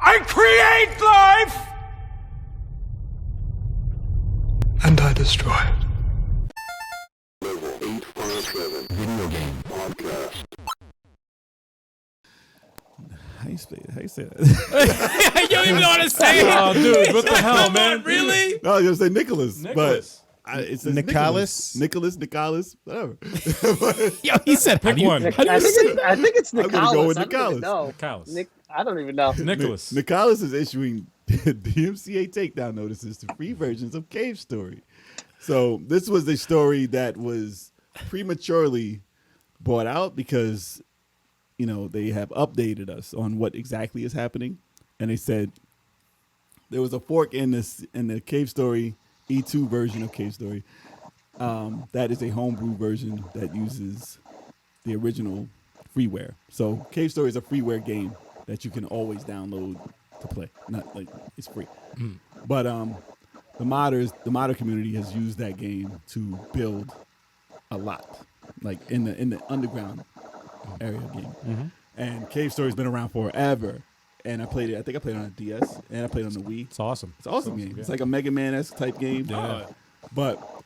I create life! And I destroy it. Level 857 Video Game Podcast. How you say that? You don't even know how to say it. Oh, dude, what the hell, Come man? on, really? No, I was gonna say Nicholas, Nicholas. but it says Nicalis? Nicholas, whatever. Yo, he said, Pick one. How do you say I think it's I'm gonna go with Nicalis. Nicalis. I don't even know. Nicholas. Nicalis is issuing DMCA takedown notices to free versions of Cave Story. So this was a story that was prematurely brought out because, you know, they have updated us on what exactly is happening, and they said there was a fork in the Cave Story E2 version of Cave Story. That is a homebrew version that uses the original freeware. So Cave Story is a freeware game that you can always download to play. Not like it's free. But the modder community has used that game to build a lot, like in the underground area of game. And Cave Story's been around forever. And I played it. I think I played it on a DS and I played it on the Wii. It's awesome. It's an awesome game. It's like a Mega Man-esque type game. Yeah. But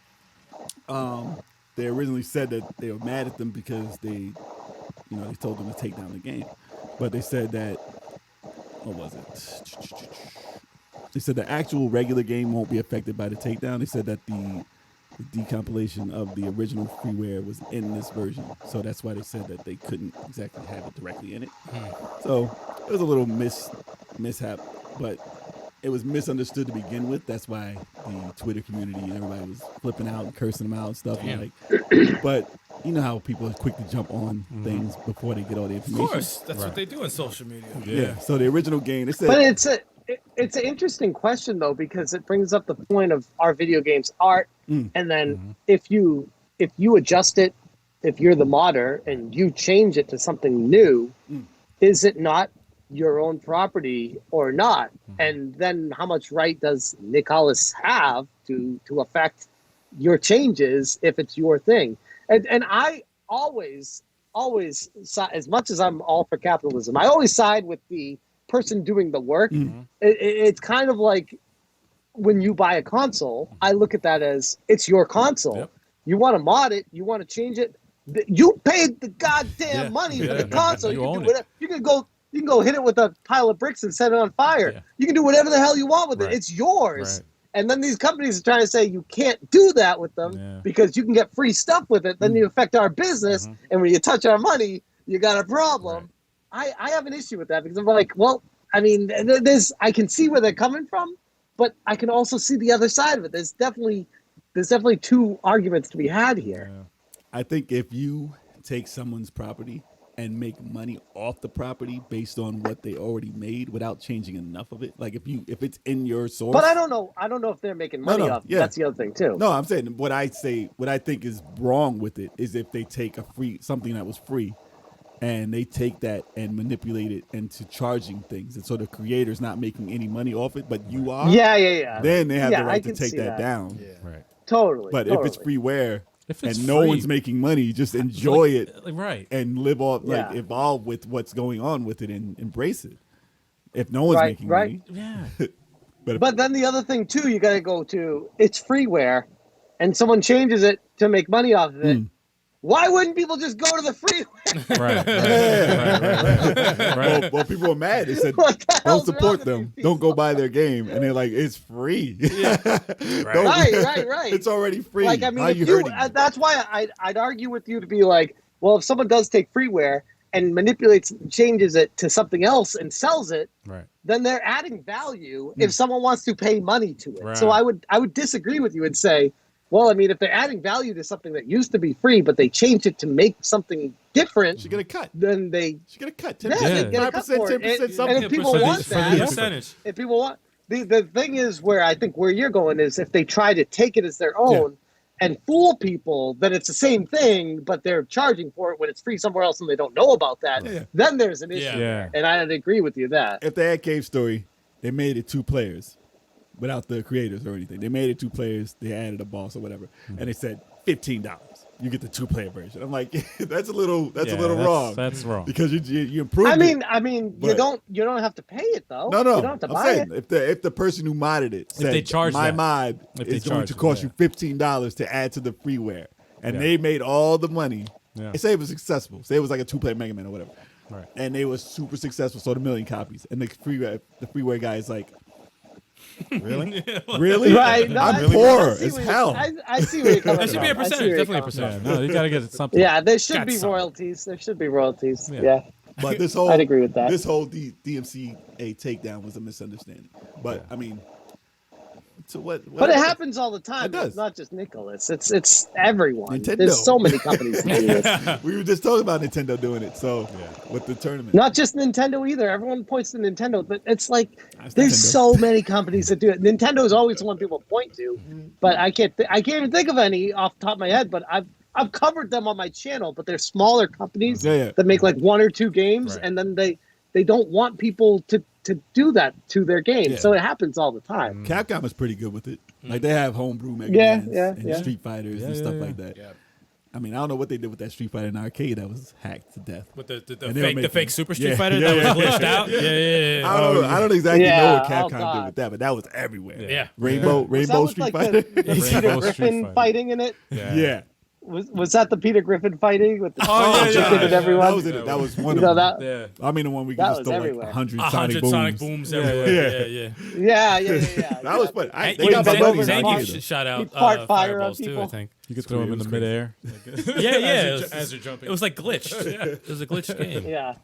they originally said that they were mad at them because they told them to take down the game. But they said that, what was it? They said the actual regular game won't be affected by the takedown. They said that the decompilation of the original freeware was in this version. So that's why they said that they couldn't exactly have it directly in it. So it was a little mishap, but it was misunderstood to begin with. That's why the Twitter community and everybody was flipping out and cursing them out and stuff. And but you know how people are quick to jump on things before they get all the information. Of course, that's what they do on social media. Yeah. So the original game, they said, But it's an interesting question though, because it brings up the point of our video games art, and then if you adjust it, if you're the modder and you change it to something new, is it not your own property or not? And then how much right does Nicalis have to affect your changes if it's your thing? And I always, as much as I'm all for capitalism, I always side with the person doing the work. It's kind of like when you buy a console, I look at that as it's your console. Yep. You want to mod it, you want to change it. You paid the goddamn money for the console. You can own do whatever. You can go hit it with a pile of bricks and set it on fire. Yeah. You can do whatever the hell you want with Right. it. It's yours. Right. And then these companies are trying to say you can't do that with them because you can get free stuff with it. Then you affect our business, and when you touch our money, you got a problem. Right. I have an issue with that because I'm like, well, I mean, I can see where they're coming from, but I can also see the other side of it. There's definitely two arguments to be had here. Yeah. I think if you take someone's property and make money off the property based on what they already made without changing enough of it, like if it's in your source. But I don't know if they're making money off it. Yeah. That's the other thing too. No, I'm saying what I think is wrong with it is if they take something that was free and they take that and manipulate it into charging things, and so the creator's not making any money off it, but you are. Yeah. Then they have the I right to can take see that down. Right. Totally. But if it's freeware it's and no free, one's making money, just enjoy it right, and live off, like evolve with what's going on with it and embrace it. If no one's making money, But then the other thing too, you got to go to it's freeware, and someone changes it to make money off of it. Why wouldn't people just go to the freeway? Right. Well, people were mad. They said, What the "Don't hell's wrong support with them. these Don't go buy their game." And they're like, "It's free. Right. It's already free. Like, I mean, How if you you, hurting me?" that's why I'd argue with you to be like, well, if someone does take freeware and manipulates, changes it to something else and sells it, Right. then they're adding value if someone wants to pay money to it. Right. So I would disagree with you and say, well, I mean, if they're adding value to something that used to be free, but they changed it to make something different, She get a cut. then they She get a cut. Yeah, 10%, they get a cut 5%, for it. 10%, And something. if people want for that, the percentage. if people want the thing is where I think where you're going is if they try to take it as their own and fool people, then it's the same thing, but they're charging for it when it's free somewhere else and they don't know about that. Then there's an issue. Yeah. And I'd agree with you that. If they had Cave Story, they made it 2 players without the creators or anything. They made it 2 players. They added a boss or whatever, and they said $15. you get the 2-player version. I'm like, that's a little Yeah, wrong. That's wrong. Because you improved. I mean, but- you don't have to pay it though. No, you don't have to I'm buy saying it. if the person who modded it said they charge my that. mod If they is going charge to it, cost yeah. you $15 to add to the freeware, and Yeah. they made all the money. Yeah. Say it was successful. Say it was like a 2-player Mega Man or whatever. Right. And they was super successful, sold 1 million copies. And the freeware guy is like, Really? really? Right? No, I'm I- poor I see as where hell. I see where you're coming There should be a from. I see percentage, where you're definitely a coming from. Yeah, percentage. no, you gotta get something. Yeah, there should Got be some. royalties. There should be royalties. Yeah. Yeah. But this whole I'd agree with that. This whole DMCA takedown was a misunderstanding. But I mean, so what? But it happens all the time. It does. It's not just Nicalis. It's everyone. Nintendo. There's so many companies that do this. We were just talking about Nintendo doing it. So with the tournament, Not just Nintendo either. Everyone points to Nintendo, but it's like That's there's Nintendo. so many companies that do it. Nintendo is always the one people point to, but I can't even think of any off the top of my head. But I've covered them on my channel. But they're smaller companies Yeah. that make like 1 or 2 games, Right. and then they don't want people to do that to their game. Yeah. So it happens all the time. Capcom is pretty good with it. Like they have homebrew Mega Yeah, Mans yeah, and yeah. Street Fighters and stuff like that. Yeah. I mean, I don't know what they did with that Street Fighter in the arcade that was hacked to death. With the And they were fake making- Super Street Yeah, Fighter yeah, that was yeah. glitched out. Yeah. I don't exactly Yeah, know what oh, Capcom did God. with that, but that was everywhere. Yeah. Rainbow Was that with, Street like, Fighter. the Peter Rainbow Street Griffin Fighter. fighting in it? Yeah. Was that the Peter Griffin fighting with the Oh, yeah, chicken yeah. and everyone? That was it. That was one You know of them. that? Yeah. I mean, the one we could That just was throw like everywhere. 100 100 sonic booms. everywhere. Yeah. Yeah. Yeah. That was fun. They When got you my bend money over in the the box, arcade. shot out You fart fire on fireballs too, I people. think. You could throw them in the midair. Yeah. As you're jumping. It was like glitched. It was a glitched game. Yeah.